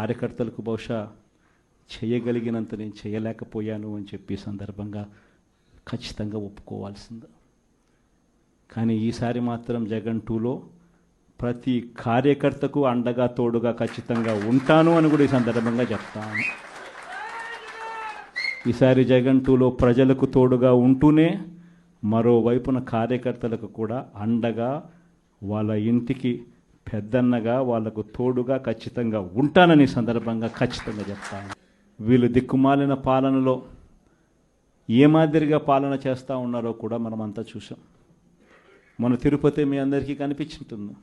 కార్యకర్తలకు బహుశా చేయగలిగినంత నేను చేయలేకపోయాను అని చెప్పి సందర్భంగా ఖచ్చితంగా ఒప్పుకోవాల్సింది. కానీ ఈసారి మాత్రం జగన్ 2లో ప్రతి కార్యకర్తకు అండగా తోడుగా ఖచ్చితంగా ఉంటాను అని కూడా ఈ సందర్భంగా చెప్తాను. ఈసారి జగన్ 2లో ప్రజలకు తోడుగా ఉంటూనే మరోవైపున కార్యకర్తలకు కూడా అండగా వాళ్ళ ఇంటికి పెద్దన్నగా వాళ్ళకు తోడుగా ఖచ్చితంగా ఉంటానని సందర్భంగా ఖచ్చితంగా చెప్తాను. వీళ్ళు దిక్కుమాలిన పాలనలో ఏ మాదిరిగా పాలన చేస్తూ ఉన్నారో కూడా మనమంతా చూసాం. మన తిరుపతి మీ అందరికీ కనిపించుంటుంది.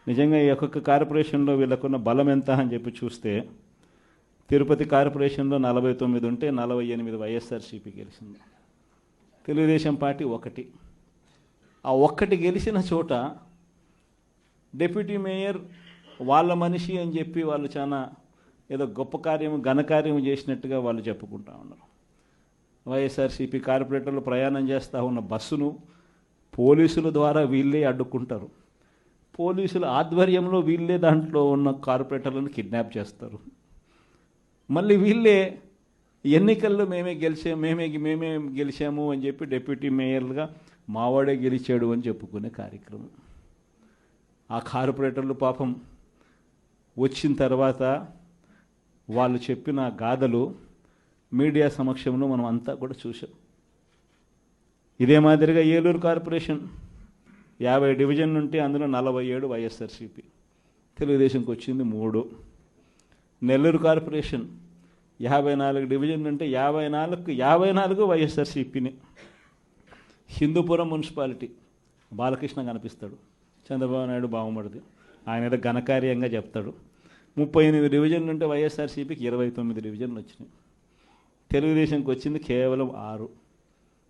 నిజంగా ఈ ఒక్కొక్క కార్పొరేషన్లో వీళ్ళకున్న బలం ఎంత అని చెప్పి చూస్తే తిరుపతి కార్పొరేషన్లో 49 ఉంటే 48 వైఎస్ఆర్సీపీ గెలిచింది. తెలుగుదేశం పార్టీ 1. ఆ 1 గెలిచిన చోట డిప్యూటీ మేయర్ వాళ్ళ మనిషి అని చెప్పి వాళ్ళు చాలా ఏదో గొప్ప కార్యము ఘనకార్యము చేసినట్టుగా వాళ్ళు చెప్పుకుంటా ఉన్నారు. వైఎస్ఆర్సీపీ కార్పొరేటర్లు ప్రయాణం చేస్తూ ఉన్న బస్సును పోలీసుల ద్వారా వీళ్ళే అడ్డుకుంటారు. పోలీసుల ఆధ్వర్యంలో వీళ్ళే దాంట్లో ఉన్న కార్పొరేటర్లను కిడ్నాప్ చేస్తారు. మళ్ళీ వీళ్ళే ఎన్నికల్లో మేమే గెలిచాము అని చెప్పి డిప్యూటీ మేయర్లుగా మావాడే గెలిచాడు అని చెప్పుకునే కార్యక్రమం. ఆ కార్పొరేటర్లు పాపం వచ్చిన తర్వాత వాళ్ళు చెప్పిన గాథలు మీడియా సమక్షంలో మనం అంతా కూడా చూసాం. ఇదే మాదిరిగా ఏలూరు కార్పొరేషన్ 50 డివిజన్ ఉంటే అందులో 47 వైఎస్ఆర్సీపీ, తెలుగుదేశంకి వచ్చింది 3. నెల్లూరు కార్పొరేషన్ 54 డివిజన్ ఉంటే 54 వైఎస్ఆర్సీపీని. హిందూపురం మున్సిపాలిటీ బాలకృష్ణ కనిపిస్తాడు, చంద్రబాబు నాయుడు బాగుమడిది, ఆయన ఏదో ఘనకార్యంగా చెప్తాడు. 38 డివిజన్లు ఉంటే వైఎస్ఆర్సీపీకి 29 డివిజన్లు వచ్చినాయి. తెలుగుదేశంకి వచ్చింది కేవలం 6.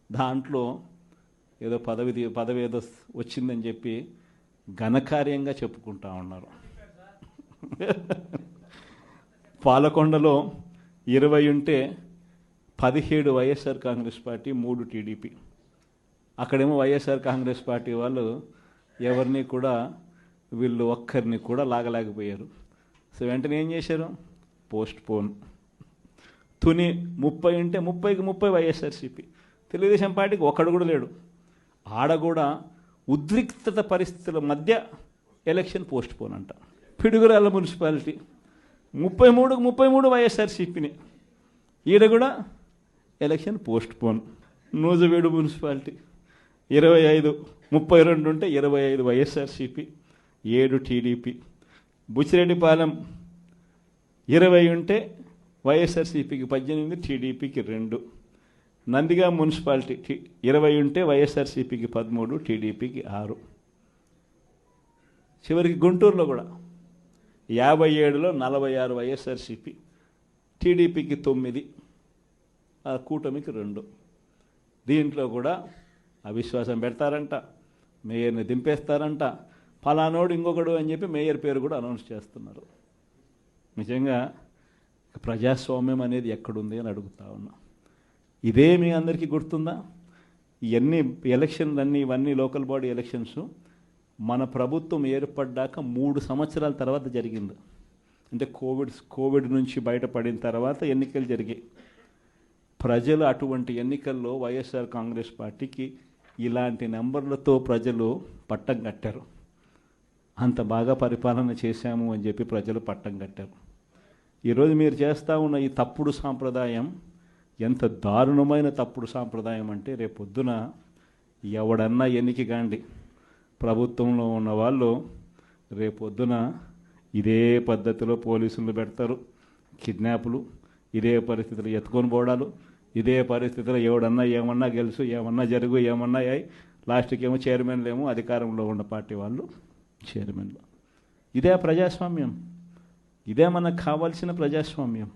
దాంట్లో ఏదో పదవి ఏదో వచ్చిందని చెప్పి ఘనకార్యంగా చెప్పుకుంటా ఉన్నారు. పాలకొండలో 20 ఉంటే 17 వైఎస్ఆర్ కాంగ్రెస్ పార్టీ, 3 టీడీపీ. అక్కడేమో వైఎస్ఆర్ కాంగ్రెస్ పార్టీ వాళ్ళు ఎవరిని కూడా వీళ్ళు ఒక్కరిని కూడా లాగలేకపోయారు. సో వెంటనే ఏం చేశారు? Post phone. తుని 30 ఉంటే 30కి 30 వైఎస్ఆర్సీపీ. తెలుగుదేశం పార్టీకి ఒక్కడు కూడా లేడు. ఆడ కూడా ఉద్రిక్తత పరిస్థితుల మధ్య ఎలక్షన్ పోస్ట్ పోన్ అంట. పిడుగురాళ్ళ మున్సిపాలిటీ 33కి 33 వైఎస్ఆర్సీపీని, ఈడ కూడా election post phone. Nuzvid municipality 32 ఉంటే 25 వైఎస్ఆర్సీపీ, 7 టీడీపీ. బుచ్చిరెడ్డిపాలెం 20 ఉంటే వైఎస్ఆర్సీపీకి 18, టీడీపీకి 2. నందిగా మున్సిపాలిటీ 20 ఉంటే వైఎస్ఆర్సీపీకి 13, టీడీపీకి 6. చివరికి గుంటూరులో కూడా 57లో 46 వైఎస్ఆర్సీపీ, టీడీపీకి 9, ఆ కూటమికి 2. దీంట్లో కూడా అవిశ్వాసం పెడతారంట, మేయర్ని దింపేస్తారంట, ఫలానోడు ఇంకొకడు అని చెప్పి మేయర్ పేరు కూడా అనౌన్స్ చేస్తున్నారు. నిజంగా ప్రజాస్వామ్యం అనేది ఎక్కడుంది అని అడుగుతా ఉన్నా. ఇదే మీ అందరికీ గుర్తుందా? ఇవన్నీ ఎలక్షన్లన్నీ ఇవన్నీ లోకల్ బాడీ ఎలక్షన్స్ మన ప్రభుత్వం ఏర్పడ్డాక 3 సంవత్సరాల తర్వాత జరిగింది. అంటే కోవిడ్ నుంచి బయటపడిన తర్వాత ఎన్నికలు జరిగాయి. ప్రజలు అటువంటి ఎన్నికల్లో వైఎస్ఆర్ కాంగ్రెస్ పార్టీకి ఇలాంటి నెంబర్లతో ప్రజలు పట్టం కట్టారు. అంత బాగా పరిపాలన చేశాము అని చెప్పి ప్రజలు పట్టం కట్టారు. ఈరోజు మీరు చేస్తూ ఉన్న ఈ తప్పుడు సాంప్రదాయం ఎంత దారుణమైన తప్పుడు సాంప్రదాయం అంటే, రేపొద్దున ఎవడన్నా ఎన్నిక కాండి, ప్రభుత్వంలో ఉన్న వాళ్ళు రేపొద్దున ఇదే పద్ధతిలో పోలీసులు పెడతారు, కిడ్నాపులు, ఇదే పరిస్థితులు ఎత్తుకొని పోవడాలు, ఇదే పరిస్థితుల్లో ఎవడన్నా ఏమన్నా గెలుసు, ఏమన్నా జరుగు, ఏమన్నా అయ్యి లాస్ట్కి ఏమో చైర్మన్లు ఏమో అధికారంలో ఉన్న పార్టీ వాళ్ళు చైర్మన్లు. ఇదే ప్రజాస్వామ్యం, ఇదే మనకు కావాల్సిన ప్రజాస్వామ్యం.